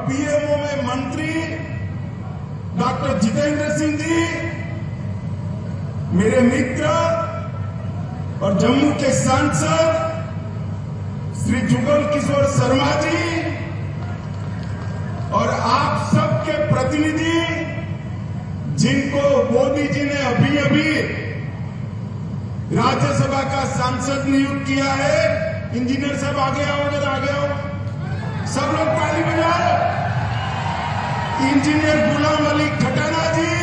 PMO में मंत्री doctor Jitendra Singh ji, मेरे मित्र और जम्मू के सांसद श्री जुगल किशोर शर्मा जी और आप सबके प्रतिनिधि, जिनको मोदी जी ने अभी अभी राज्यसभा का सांसद नियुक्त किया है। इंजीनियर साहब आगे आओ, जरा आगे आओ, सब लोग ताली बजाओ। इंजीनियर गुलाम अली खटाना जी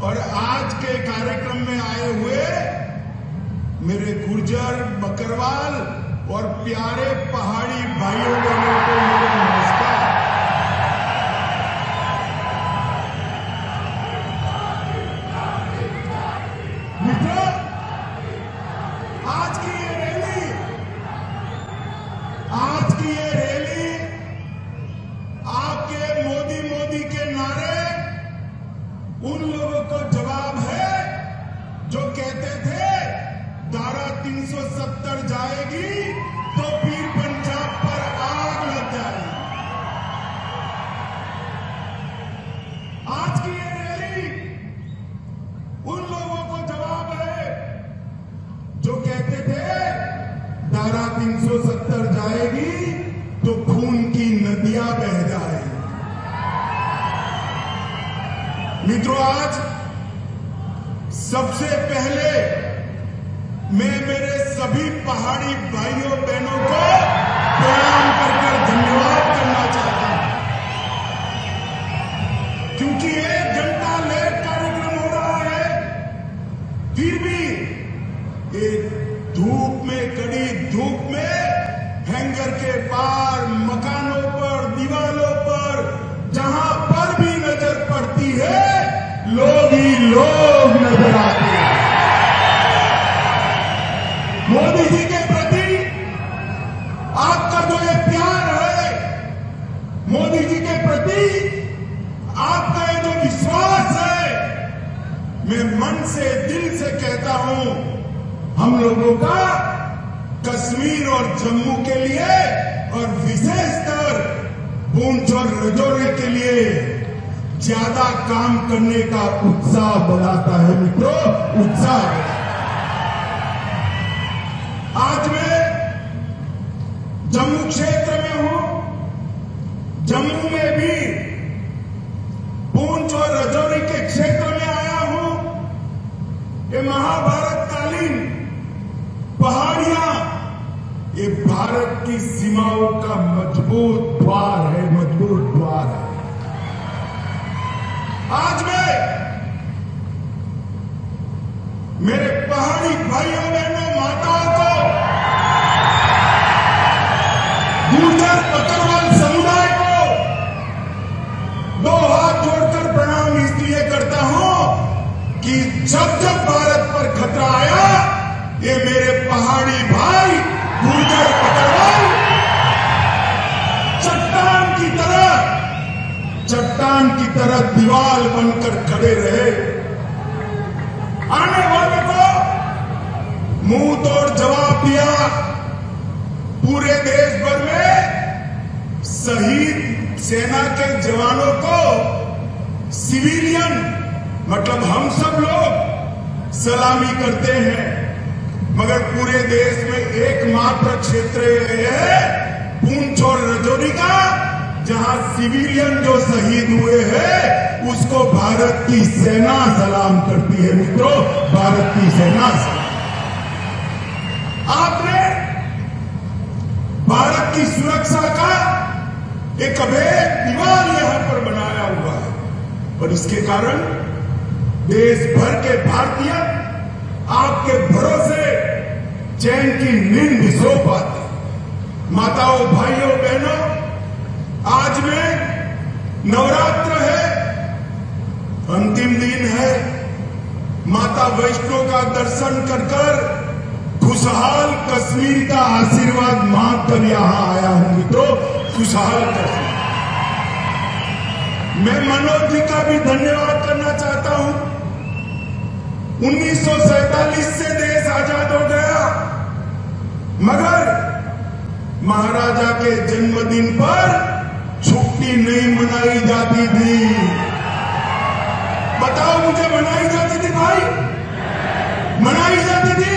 और आज के कार्यक्रम में आए हुए मेरे गुर्जर, बकरवाल और प्यारे पहाड़ी भाइयों बहनों को मेरा नमस्कार। मित्रों, आज की ये रैली आपके मोदी मोदी के नारे उन लोगों को जवाब है जो कहते थे धारा 370 जाएगी तो फिर पंजाब पर आग लग जाएगी। आज की ये रैली उन लोगों को जवाब है जो कहते थे धारा 370 जाएगी तो खून की नदियां बह जाएगी। मित्रों, आज सबसे पहले मैं मेरे सभी पहाड़ी भाइयों बहनों को प्रणाम कर धन्यवाद करना चाहता हूं, क्योंकि 1 घंटा लेट कार्यक्रम हो रहा है, फिर भी एक धूप में, कड़ी धूप में, हैंगर के पार, मकानों पर, दीवारों पर, जहां पर भी नजर पड़ती है लोग ही लोग नजर आते हैं। मोदी जी के प्रति आपका जो ये प्यार है, मोदी जी के प्रति आपका ये जो विश्वास है, मैं मन से, दिल से कहता हूं, हम लोगों का कश्मीर और जम्मू के लिए और विशेषकर पूंछ और राजौरी के लिए ज्यादा काम करने का उत्साह बढ़ाता है। मित्रों, उत्साह। आज मैं जम्मू क्षेत्र में हूं, जम्मू में भी पूंछ और राजौरी के क्षेत्र में आया हूं। ये महाभारत कालीन पहाड़ियां, ये भारत की सीमाओं का मजबूत द्वार है, मजबूत द्वार है। आज मैं मेरे पहाड़ी भाइयों बहनों, माताओं को, गुर्जर बकरवाल समुदाय को 2 हाथ जोड़कर प्रणाम इसलिए करता हूं कि जब जब भारत पर खतरा आया, ये मेरे पहाड़ी भाई गुर्जर बकरवाल चट्टान की तरह दीवार बनकर खड़े रहे। आने वाले को मुंह तोड़ जवाब दिया। पूरे देश भर में शहीद सेना के जवानों को सिविलियन, मतलब हम सब लोग सलामी करते हैं, मगर पूरे देश में एकमात्र क्षेत्र है पूंछ और राजौरी का, जहां सिविलियन जो शहीद हुए हैं उसको भारत की सेना सलाम करती है। मित्रों, भारत की सेना सलाम। आपने भारत की सुरक्षा का एक अभेद दीवार यहां पर बनाया हुआ है और इसके कारण देश भर के भारतीय आपके भरोसे चैन की नींद भी सो पाते। माताओं, भाइयों, बहनों, आज में नवरात्र है, अंतिम दिन है। माता वैष्णो का दर्शन कर खुशहाल कश्मीर का आशीर्वाद मांगकर यहां आया हूं। मित्रों, खुशहाल कश्मीर। मैं मनोज जी का भी धन्यवाद करना चाहता हूं। 1947 से देश आजाद हो गया, मगर महाराजा के जन्मदिन पर छुट्टी नहीं मनाई जाती थी। बताओ मुझे, मनाई जाती थी भाई? मनाई जाती थी?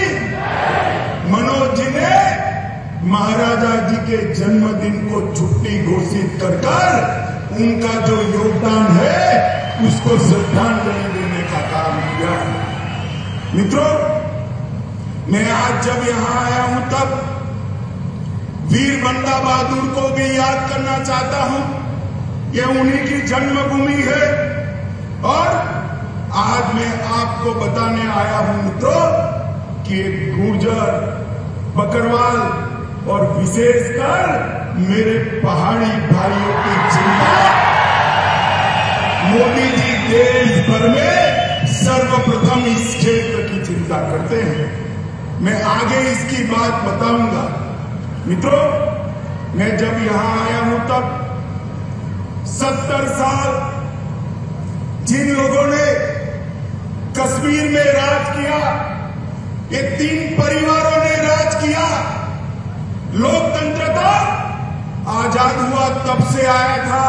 मनोज जी ने महाराजा जी के जन्मदिन को छुट्टी घोषित कर उनका जो योगदान है उसको श्रद्धांजलि देने का काम किया। मित्रों, मैं आज जब यहां आया हूं तब वीर बंदा बहादुर को भी याद करना चाहता हूं। यह उन्हीं की जन्मभूमि है और आज मैं आपको बताने आया हूं मित्रों कि गुर्जर, बकरवाल और विशेषकर मेरे पहाड़ी भाइयों की चिंता मोदी जी देश भर में सर्वप्रथम इस क्षेत्र की चिंता करते हैं। मैं आगे इसकी बात बताऊंगा। मित्रों, मैं जब यहां आया हूं तब 70 साल जिन लोगों ने कश्मीर में राज किया, ये 3 परिवारों ने राज किया। लोकतंत्र तो आजाद हुआ तब से आया था,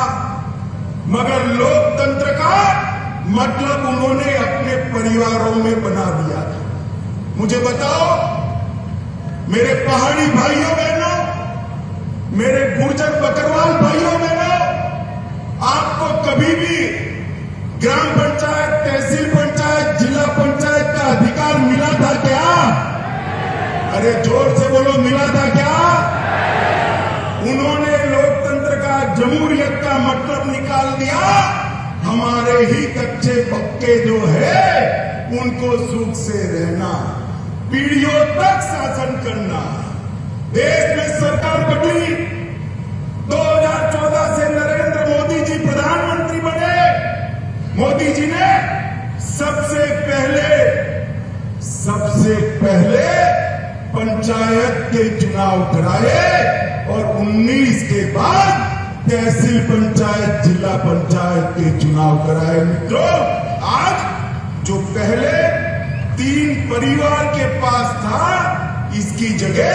मगर लोकतंत्र का मतलब उन्होंने अपने परिवारों में बना दिया था। मुझे बताओ मेरे पहाड़ी भाइयों बहनों, मेरे गुर्जर बकरवाल भाइयों बहनों, आपको कभी भी ग्राम पंचायत, तहसील पंचायत, जिला पंचायत का अधिकार मिला था क्या? अरे जोर से बोलो, मिला था क्या? उन्होंने लोकतंत्र का, जमहूरियत का मतलब निकाल दिया। हमारे ही कच्चे पक्के जो है उनको सुख से रहना, पीढ़ियों तक शासन करना। देश में सरकार बदली, 2014 से नरेंद्र मोदी जी प्रधानमंत्री बने। मोदी जी ने सबसे पहले पंचायत के चुनाव कराए और 19 के बाद तहसील पंचायत, जिला पंचायत के चुनाव कराए। मित्रों, आज जो पहले 3 परिवार के पास था, इसकी जगह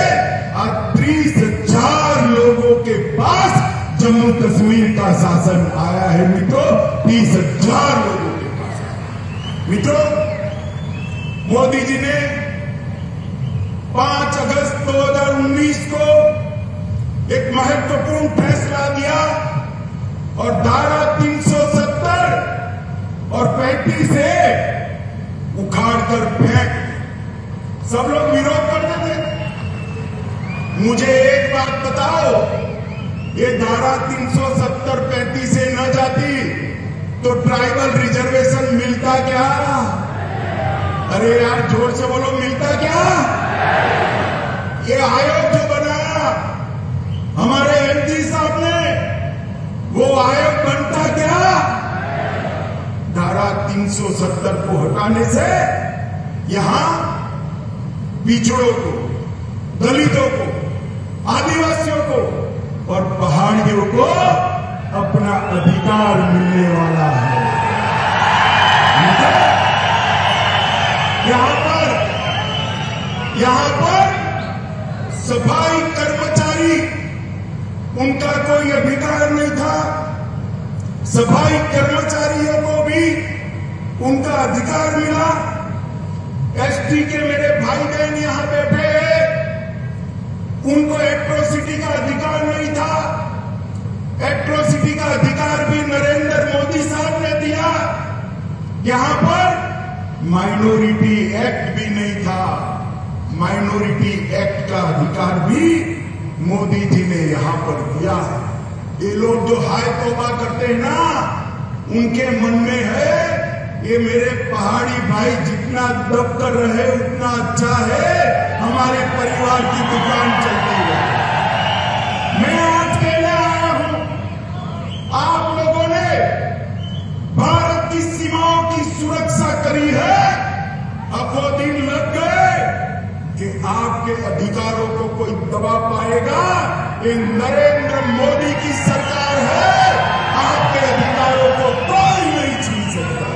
आज 30,000 लोगों के पास जम्मू कश्मीर का शासन आया है। मित्रों, 30,000 लोगों के पास। मित्रों, मोदी जी ने 5 अगस्त 2019 को एक महत्वपूर्ण फैसला दिया और धारा 370 और 35 से उखाड़कर फेंक। सब लोग विरोध करते थे। मुझे एक बात बताओ, ये धारा 370, 35 से न जाती तो ट्राइबल रिजर्वेशन मिलता क्या? अरे यार जोर से बोलो, मिलता क्या? ये आयोग जो बनाया हमारे एमपी साहब ने, वो आयोग बनता क्या? धारा 370 को हटाने से यहां पिछड़ों को, दलितों को, आदिवासियों को और पहाड़ियों को अपना अधिकार मिलने वाला है। यहां पर सफाई कर्मचारी, उनका कोई अधिकार नहीं था। सफाई कर्मचारियों को भी उनका अधिकार मिला। एसटी के मेरे भाई बहन यहां बैठे हैं, उनको एट्रोसिटी का अधिकार नहीं था। एट्रोसिटी का अधिकार भी नरेंद्र मोदी साहब ने दिया। यहां पर माइनॉरिटी एक्ट भी नहीं था। माइनॉरिटी एक्ट का अधिकार भी मोदी जी ने यहां पर दिया। ये लोग जो हाय तौबा करते हैं ना, उनके मन में है ये मेरे पहाड़ी भाई जितना दब कर रहे उतना अच्छा है, हमारे परिवार की दुकान चलती है। मैं आज कहने आया हूं, आप लोगों ने भारत की सीमाओं की सुरक्षा करी है। अब वो दिन लग गए कि आपके अधिकारों को कोई दबा पाएगा। ये नरेंद्र मोदी की सरकार है, आपके अधिकारों को कोई नहीं छीन सकता।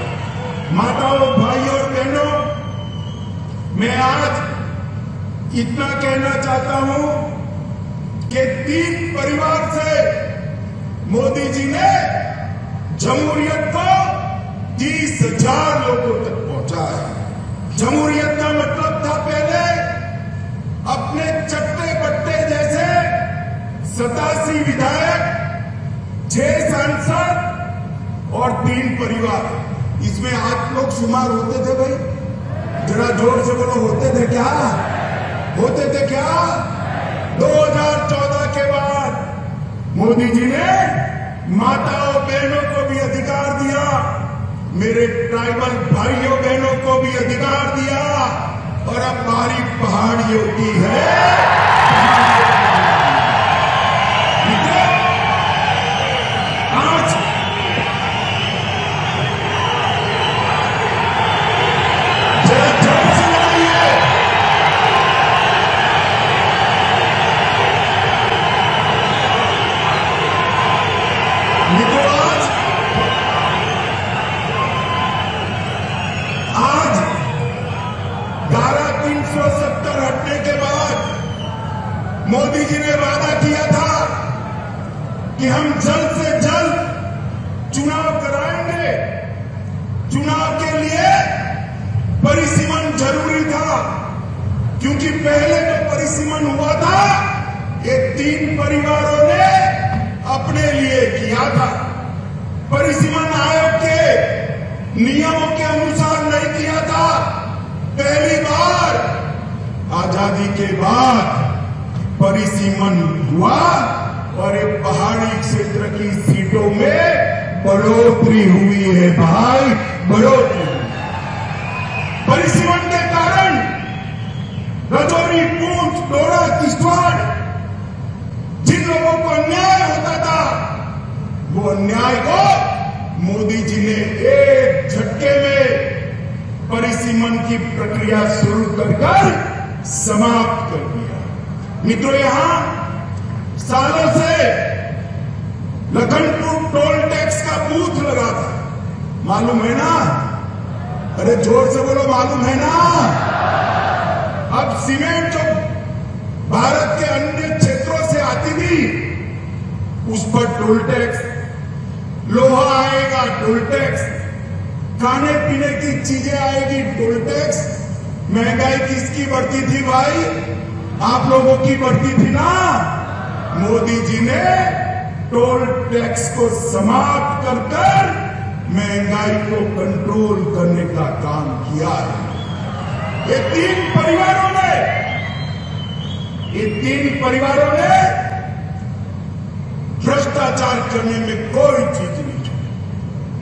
माताओं, भाइयों और बहनों, मैं आज इतना कहना चाहता हूं कि 3 परिवार से मोदी जी ने जमहूरियत को 30,000 लोगों तक पहुंचाया। जमहूरियत का मतलब था पहले अपने चट्टे बट्टे जैसे 87 विधायक, 6 सांसद और 3 परिवार। इसमें 8 लोग शुमार होते थे भाई? जरा जोर से बोलो, होते थे क्या? होते थे क्या? 2014 के बाद मोदी जी ने माताओं बहनों को भी अधिकार दिया, मेरे ट्राइबल भाइयों बहनों को भी अधिकार दिया, और अब बारी पहाड़ियों की है। आज जरा जोर से लगाइए। आज धारा 370 हटने के बाद मोदी जी ने वादा किया था कि हम जल्द से जल्द चुनाव कराएंगे। चुनाव के लिए परिसीमन जरूरी था, क्योंकि पहले जो परिसीमन हुआ था ये 3 परिवारों ने अपने लिए किया था। परिसीमन आयोग के नियमों के अनुसार नहीं किया था। पहली बार आजादी के बाद परिसीमन हुआ और एक पहाड़ी क्षेत्र की सीटों में बढ़ोतरी हुई है भाई, बढ़ोतरी। परिसीमन के कारण राजौरी, पूंछ, डोडा, किश्तवाड़ जिन लोगों को अन्याय होता था, वो अन्याय को मोदी जी ने एक झटके में परिसीमन की प्रक्रिया शुरू कर समाप्त कर दिया। मित्रों, यहां सालों से लखनपुर टोल टैक्स का बूथ लगा था, मालूम है ना? अरे जोर से बोलो, मालूम है ना? अब सीमेंट जो भारत के अन्य क्षेत्रों से आती थी उस पर टोल टैक्स, लोहा आएगा टोल टैक्स, खाने पीने की चीजें आएगी टोल टैक्स। महंगाई किसकी बढ़ती थी भाई? आप लोगों की बढ़ती थी ना। मोदी जी ने टोल टैक्स को समाप्त कर महंगाई को कंट्रोल करने का काम किया है। ये 3 परिवारों ने भ्रष्टाचार करने में कोई चीज नहीं छोड़ी।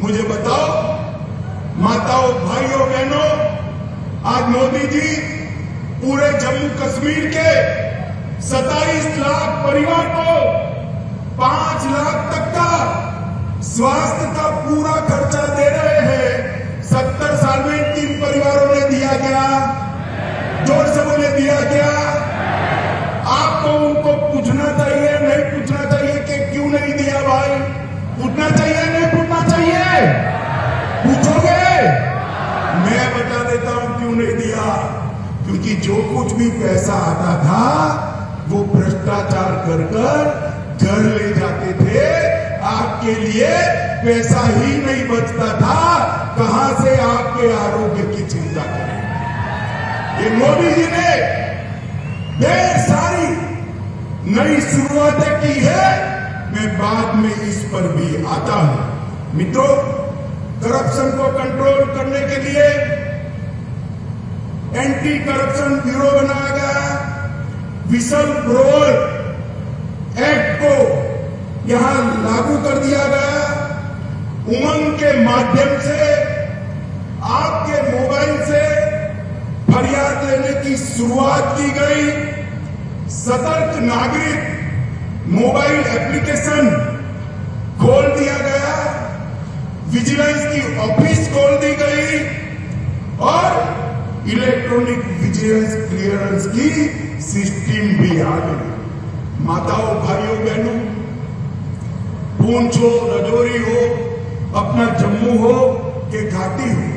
मुझे बताओ माताओं, भाइयों, बहनों, आज मोदी जी पूरे जम्मू कश्मीर के 27 लाख परिवार को 5 लाख तक का स्वास्थ्य का पूरा खर्चा दे रहे हैं। 70 साल में 3 परिवारों ने दिया गया। जोर से बोले, दिया गया। आपको उनको पूछना चाहिए, नहीं पूछना चाहिए कि क्यों नहीं दिया भाई? पूछना चाहिए, नहीं पूछना चाहिए? पूछोगे? मैं बता देता हूं क्यों नहीं दिया। क्योंकि जो कुछ भी पैसा आता था वो भ्रष्टाचार कर घर ले जाते थे। आपके लिए पैसा ही नहीं बचता था, कहां से आपके आरोग्य की चिंता करें। ये मोदी जी ने ढेर सारी नई शुरुआतें की है, मैं बाद में इस पर भी आता हूं। मित्रों, करप्शन को कंट्रोल करने के लिए एंटी करप्शन ब्यूरो बनाया गया। विसल ब्लोअर एक्ट को यहां लागू कर दिया गया। उमंग के माध्यम से आपके मोबाइल से फरियाद लेने की शुरुआत की गई। सतर्क नागरिक मोबाइल एप्लीकेशन खोल दिया गया। विजिलेंस की ऑफिस खोल दी गई और इलेक्ट्रॉनिक विजिलेंस क्लियरेंस की सिस्टम भी आ गई। माताओं, भाइयों, बहनों, पूंछ हो, राजौरी हो, अपना जम्मू हो कि घाटी हो,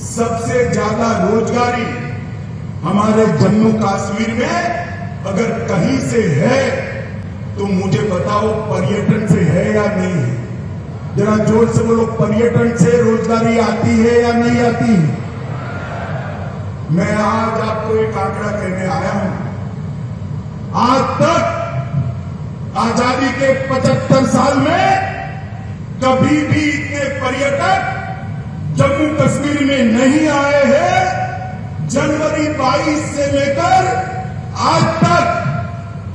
सबसे ज्यादा रोजगारी हमारे जम्मू कश्मीर में अगर कहीं से है तो मुझे बताओ पर्यटन से है या नहीं है? जरा जोर से बोलो, पर्यटन से रोजगारी आती है या नहीं आती? मैं आज आपको एक आंकड़ा कहने आया हूं। आज तक आजादी के 75 साल में कभी भी इतने पर्यटक जम्मू कश्मीर में नहीं आए हैं। जनवरी 22 से लेकर आज तक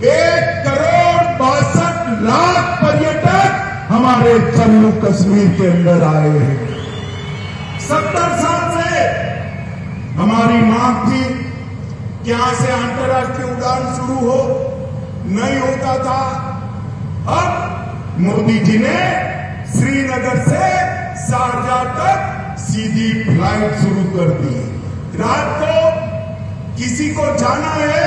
1,62,00,000 पर्यटक हमारे जम्मू कश्मीर के अंदर आए हैं। 70 साल से हमारी मांग थी कि यहां से अंतर्राष्ट्रीय उड़ान शुरू हो, नहीं होता था। अब मोदी जी ने श्रीनगर से शारजाह तक सीधी फ्लाइट शुरू कर दी। रात को किसी को जाना है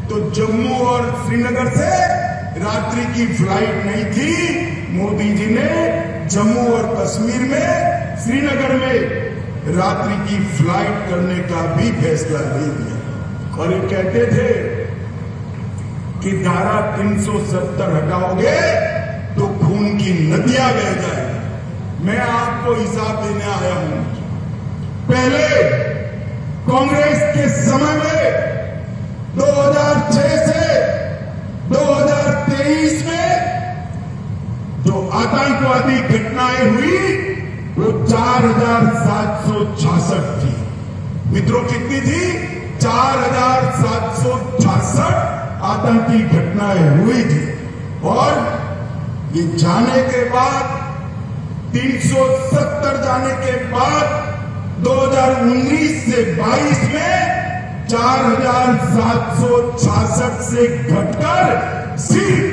तो जम्मू और श्रीनगर से रात्रि की फ्लाइट नहीं थी। मोदी जी ने जम्मू और कश्मीर में, श्रीनगर में रात्रि की फ्लाइट करने का भी फैसला ले लिया। और ये कहते थे कि धारा 370 हटाओगे तो खून की नदियां बह जाएगी। मैं आपको हिसाब देने आया हूं। पहले कांग्रेस के समय में 2006 से 2023 में जो आतंकवादी घटनाएं हुई वो 4,766 थी। मित्रों, कितनी थी? 4,766 आतंकी घटनाएं हुई थी। और ये जाने के बाद 370 जाने के बाद 2019 से 22 में 4,766 से घटकर सिर्फ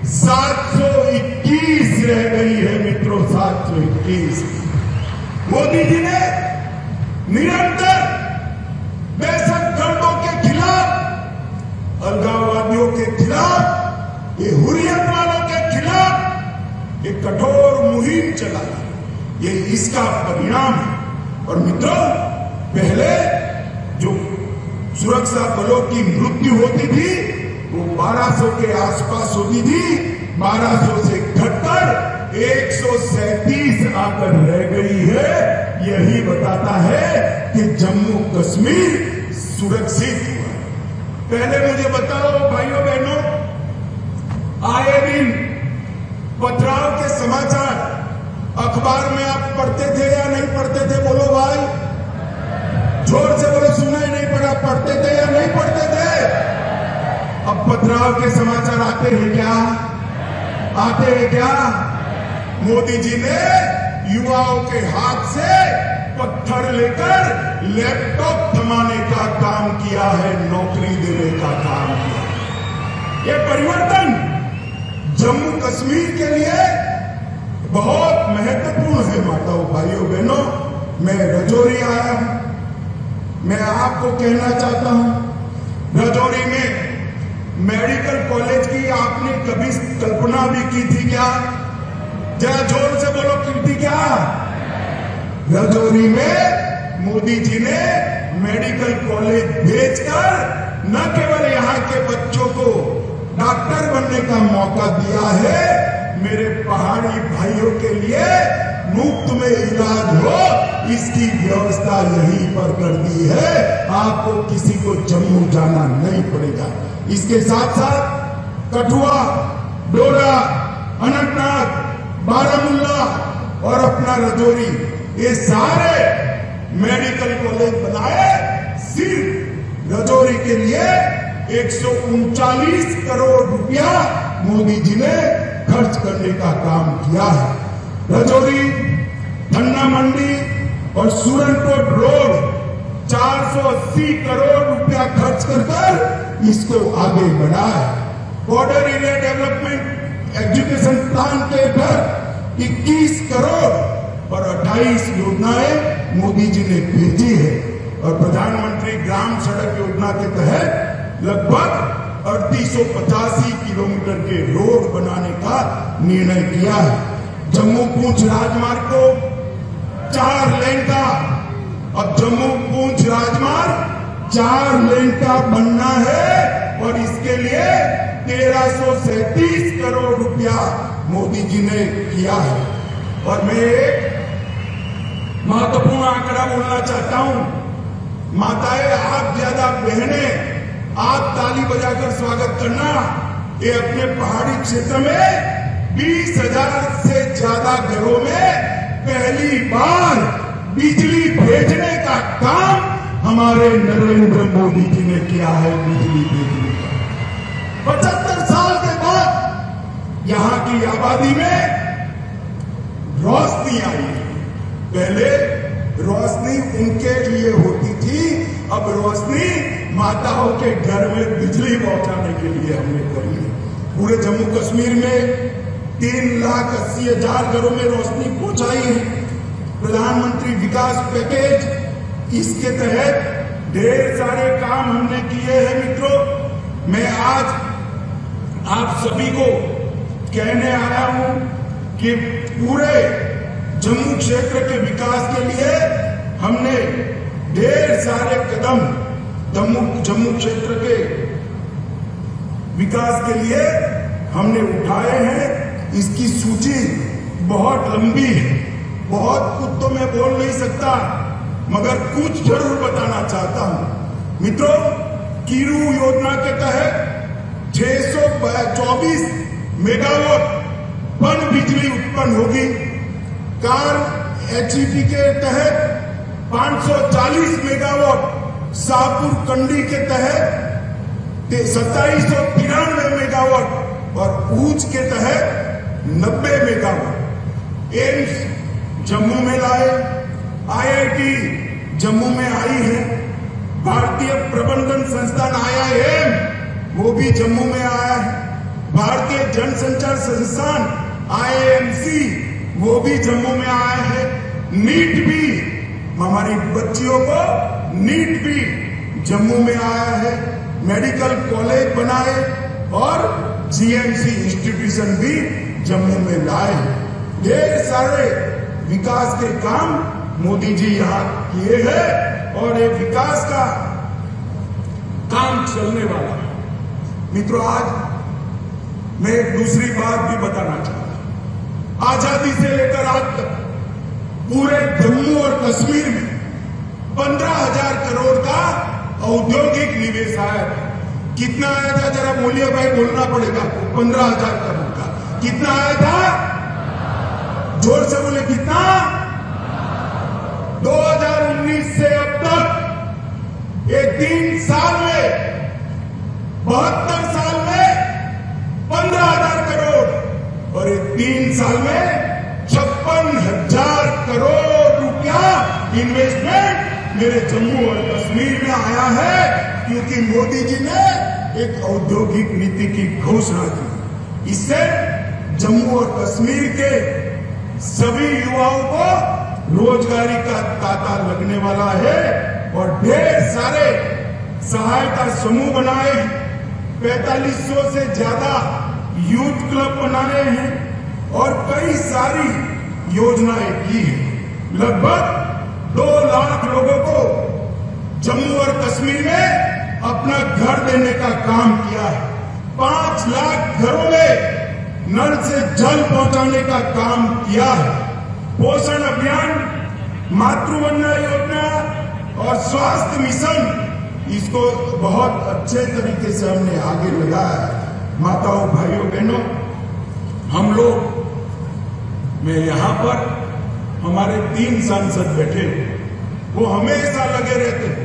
721 रह गई है। मित्रों, 721। मोदी जी ने निरंतर दहशतगर्दों के खिलाफ, अलगाववादियों के खिलाफ, ये हुर्रियत वालों के खिलाफ एक कठोर मुहिम चलाई। ये इसका परिणाम है। और मित्रों, पहले जो सुरक्षा बलों की मृत्यु होती थी वो 1200 के आसपास होती थी। 1200 से घटकर 137 आकर रह गई है। यही बताता है कि जम्मू कश्मीर सुरक्षित हुआ। पहले मुझे बताओ भाइयों बहनों, आए दिन पथराव के समाचार अखबार में आप पढ़ते थे या नहीं पढ़ते थे? बोलो भाई, जोर से बोलो। सुनाई नहीं पड़ा? पढ़ते थे या नहीं पढ़ते थे? अब पथराव के समाचार आते हैं क्या? आते हैं क्या? मोदी जी ने युवाओं के हाथ से पत्थर लेकर लैपटॉप थमाने का काम किया है, नौकरी देने का काम किया। ये परिवर्तन जम्मू कश्मीर के लिए बहुत महत्वपूर्ण है। माताओं, भाइयों, बहनों, मैं रजौरी आया हूं। मैं आपको कहना चाहता हूं, रजौरी में मेडिकल कॉलेज की आपने कभी कल्पना भी की थी क्या? जरा जोर से बोलो, की थी क्या? रजौरी में मोदी जी ने मेडिकल कॉलेज भेजकर न केवल यहां के बच्चों को डॉक्टर बनने का मौका दिया है, मेरे पहाड़ी भाइयों के लिए मुफ्त में इलाज हो इसकी व्यवस्था यहीं पर कर दी है। आपको किसी को जम्मू जाना नहीं पड़ेगा। इसके साथ साथ कठुआ, डोडा, अनंतनाग, बारामूला और अपना रजौरी, ये सारे मेडिकल कॉलेज बनाए सिर्फ रजौरी के लिए। 139 करोड़ रुपया मोदी जी ने खर्च करने का काम किया है। रजौरी, धन्ना मंडी और सूरनकोट रोड 480 करोड़ रुपया खर्च कर इसको आगे बढ़ाया। Border area development education plan के तहत 21 करोड़ और 28 योजनाएं मोदी जी ने भेजी है। और प्रधानमंत्री ग्राम सड़क योजना के तहत लगभग 3885 किलोमीटर के रोड बनाने का निर्णय किया है। जम्मू पूंछ राजमार्ग को 4 लेन का, अब जम्मू पूंछ राजमार्ग 4 लेन का बनना है। और इसके लिए 1337 करोड़ रुपया मोदी जी ने किया है। और मैं एक महत्वपूर्ण आंकड़ा बोलना चाहता हूं। माताएं, आप ज्यादा बहनें, आप ताली बजाकर स्वागत करना। ये अपने पहाड़ी क्षेत्र में 20,000 से ज्यादा घरों में पहली बार बिजली भेजने का काम हमारे नरेंद्र मोदी जी ने किया है। बिजली भेजने का 75 साल के बाद यहां की आबादी में रोशनी आई है। पहले रोशनी उनके लिए होती थी, अब रोशनी माताओं के घर में बिजली पहुंचाने के लिए हमने करी है। पूरे जम्मू कश्मीर में 3,80,000 घरों में रोशनी पहुंचाई है। प्रधानमंत्री विकास पैकेज, इसके तहत ढेर सारे काम हमने किए हैं। मित्रों, मैं आज आप सभी को कहने आया हूं कि पूरे जम्मू क्षेत्र के विकास के लिए हमने ढेर सारे कदम जम्मू क्षेत्र के विकास के लिए हमने उठाए हैं। इसकी सूची बहुत लंबी है, बहुत कुछ तो मैं बोल नहीं सकता, मगर कुछ जरूर बताना चाहता हूं। मित्रों, कीरू योजना के तहत 624 मेगावाट पन बिजली उत्पन्न होगी। कार एचईपी के तहत 540 मेगावाट, शाहपुर कंडी के तहत 2793 मेगावाट और ऊंच के तहत 90 मेगावाट। एम्स जम्मू में लाए, आईआईटी जम्मू में आई है, भारतीय प्रबंधन संस्थान IIM वो भी जम्मू में आया है, भारतीय जनसंचार संस्थान IIMC वो भी जम्मू में आया है। नीट भी, हमारी बच्चियों को नीट भी जम्मू में आया है। मेडिकल कॉलेज बनाए और GMC इंस्टीट्यूशन भी जम्मू में लाए। ढेर सारे विकास के काम मोदी जी यहाँ किए हैं और ये विकास का काम चलने वाला है। मित्रों, आज मैं एक दूसरी बात भी बताना चाहता हूं। आजादी से लेकर आज तक पूरे जम्मू और कश्मीर में 15,000 करोड़ का औद्योगिक निवेश आया था। कितना आया था जरा बोलिए भाई, बोलना पड़ेगा। 15,000 करोड़ का कितना आया था? जोर से बोले, कितना? 2019 से अब तक ये 3 साल में 72 साल में 15,000 करोड़ और ये 3 साल में 56,000 करोड़ रुपया इन्वेस्टमेंट मेरे जम्मू और कश्मीर में आया है, क्योंकि मोदी जी ने एक औद्योगिक नीति की घोषणा की। इससे जम्मू और कश्मीर के सभी युवाओं को रोजगारी का तांता लगने वाला है और ढेर सारे सहायता समूह बनाए, 4500 से ज्यादा यूथ क्लब बनाए हैं और कई सारी योजनाएं की है। लगभग 2 लाख लोगों को जम्मू और कश्मीर में अपना घर देने का काम किया है। 5 लाख घरों में नल से जल पहुंचाने का काम किया है। पोषण अभियान, मातृवंदना योजना और स्वास्थ्य मिशन, इसको बहुत अच्छे तरीके से हमने आगे लगाया है। माताओं, भाइयों, बहनों, हम लोग में यहाँ पर हमारे 3 सांसद बैठे, वो हमेशा लगे रहते हैं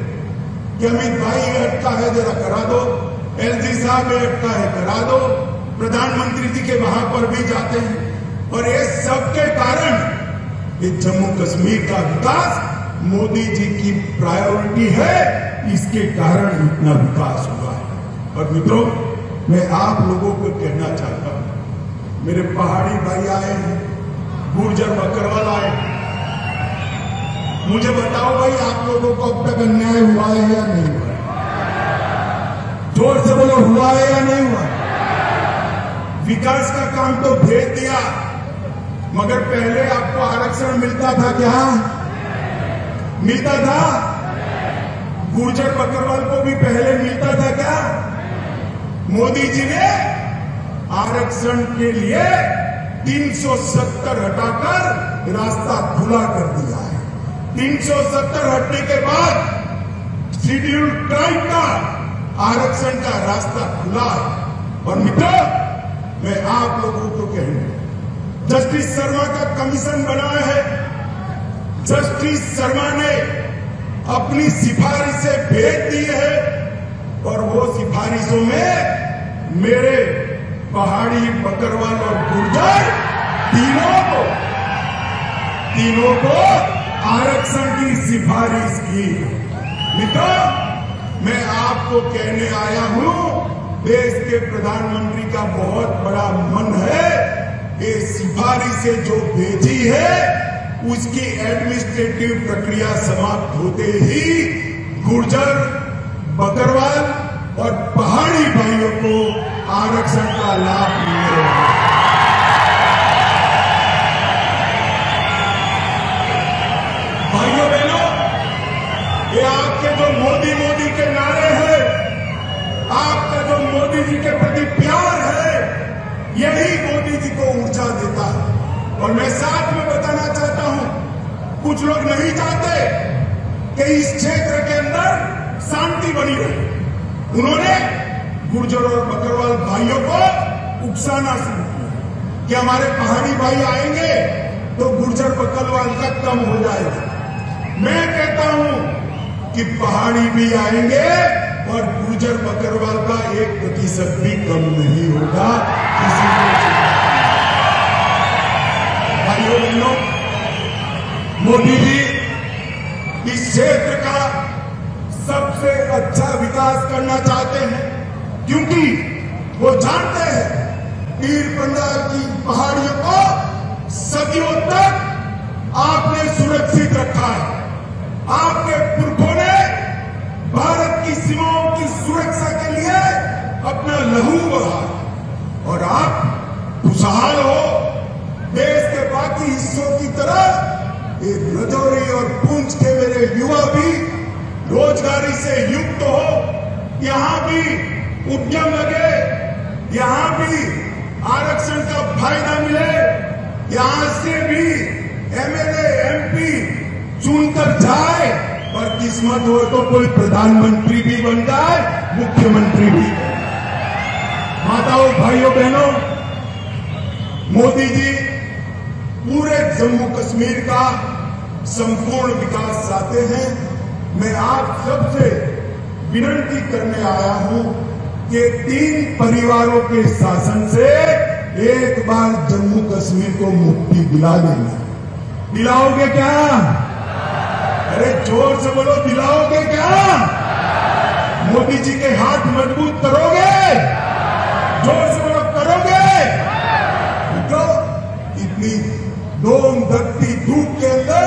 कि अमित भाई ये अटका है, जरा करा दो, LG साहब ये अटका है, करा दो। प्रधानमंत्री जी के वहां पर भी जाते हैं और ये सबके कारण ये जम्मू कश्मीर का विकास मोदी जी की प्रायोरिटी है, इसके कारण इतना विकास हुआ है। और मित्रों, मैं आप लोगों को कहना चाहता हूं, मेरे पहाड़ी भाई आए हैं, गुर्जर बकरवाल आए, मुझे बताओ भाई, आप लोगों को अब तक अन्याय हुआ है या नहीं हुआ? जोर से बोलो, हुआ है या नहीं हुआ? विकास का काम तो भेज दिया, मगर पहले आपको आरक्षण मिलता था क्या? मिलता था? गुर्जर बकरवाल को भी पहले मिलता था क्या? मोदी जी ने आरक्षण के लिए 370 हटाकर रास्ता खुला कर दिया है। 370 हटने के बाद शेड्यूल ट्राइब का आरक्षण का रास्ता खुला है। और मित्रों, मैं आप लोगों को कहूंगा, जस्टिस शर्मा का कमीशन बना है। जस्टिस शर्मा ने अपनी सिफारिशें भेज दी है और वो सिफारिशों में मेरे पहाड़ी, बकरवाल और गुर्जर तीनों को आरक्षण की सिफारिश की। मित्रों, मैं आपको कहने आया हूं, देश के प्रधानमंत्री का बहुत बड़ा मन है। ये सिफारिशें जो भेजी है उसकी एडमिनिस्ट्रेटिव प्रक्रिया समाप्त होते ही गुर्जर, बकरवाल और पहाड़ी भाइयों को आरक्षण का लाभ मिलेगा। भाइयों बहनों, ये आपके जो मोदी के नारे हैं, आपका जो मोदी जी के प्रति प्यार है, यही मोदी जी को ऊर्जा देता है। और मैं साथ में बताना चाहता हूं, कुछ लोग नहीं चाहते कि इस क्षेत्र के अंदर शांति बनी रहे। उन्होंने गुर्जर और बकरवाल भाइयों को उकसाना शुरू किया कि हमारे पहाड़ी भाई आएंगे तो गुर्जर बकरवाल का कम हो जाएगा। मैं कहता हूं कि पहाड़ी भी आएंगे और गुर्जर बकरवाल का 1% भी कम नहीं होगा। भाइयों बहनों, मोदी जी इस क्षेत्र का सबसे अच्छा विकास करना चाहते हैं, क्योंकि वो जानते हैं पीर पंजाल की पहाड़ियों को सदियों तक आपने सुरक्षित रखा है। आपके पुरखों ने भारत की सीमाओं की सुरक्षा के लिए अपना लहू बहा और आप खुशहाल हो। देश के बाकी हिस्सों की तरह एक राजौरी और पुंछ के मेरे युवा भी रोजगारी से युक्त हो, यहां भी उद्यम लगे, यहां भी आरक्षण का फायदा मिले, यहां से भी एमएलए एमपी चुनकर जाए और किस्मत हो तो कोई प्रधानमंत्री भी बन जाए, मुख्यमंत्री भी। माताओं, भाइयों बहनों, मोदी जी पूरे जम्मू कश्मीर का संपूर्ण विकास चाहते हैं। मैं आप सबसे विनती करने आया हूं कि 3 परिवारों के शासन से एक बार जम्मू कश्मीर को मुक्ति दिला देंगे। दिलाओगे क्या? अरे जोर से बोलो, दिलाओगे क्या? मोदी जी के हाथ मजबूत करोगे? जोर से बोलो, करोगे? तो इतनी दोम धकती धूप के अंदर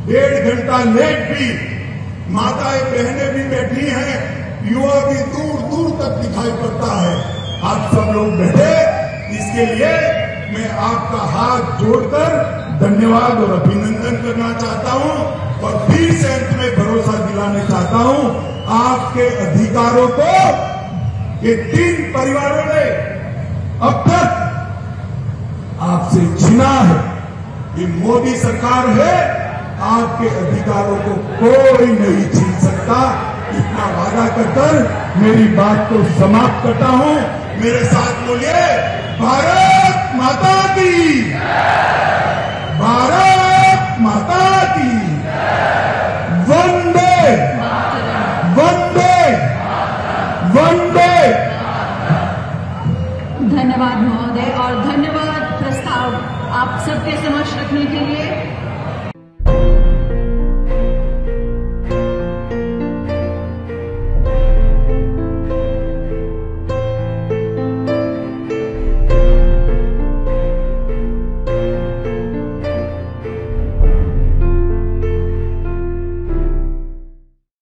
1.5 घंटा लेट भी माताएं बहनें भी बैठी हैं, युवा भी दूर दूर तक दिखाई पड़ता है। आप सब लोग बैठे, इसके लिए मैं आपका हाथ जोड़कर धन्यवाद और अभिनंदन करना चाहता हूं और फिर से अंत में भरोसा दिलाना चाहता हूं, आपके अधिकारों को ये 3 परिवारों ने अब तक आपसे छीना है। ये मोदी सरकार है, आपके अधिकारों को कोई नहीं छीन सकता। इतना वादा कर मेरी बात को समाप्त करता हूं। मेरे साथ बोलिए, भारत माता की, भारत माता की, वंदे वंदे वंदे। धन्यवाद महोदय और धन्यवाद प्रस्ताव आप सबके समक्ष रखने के लिए।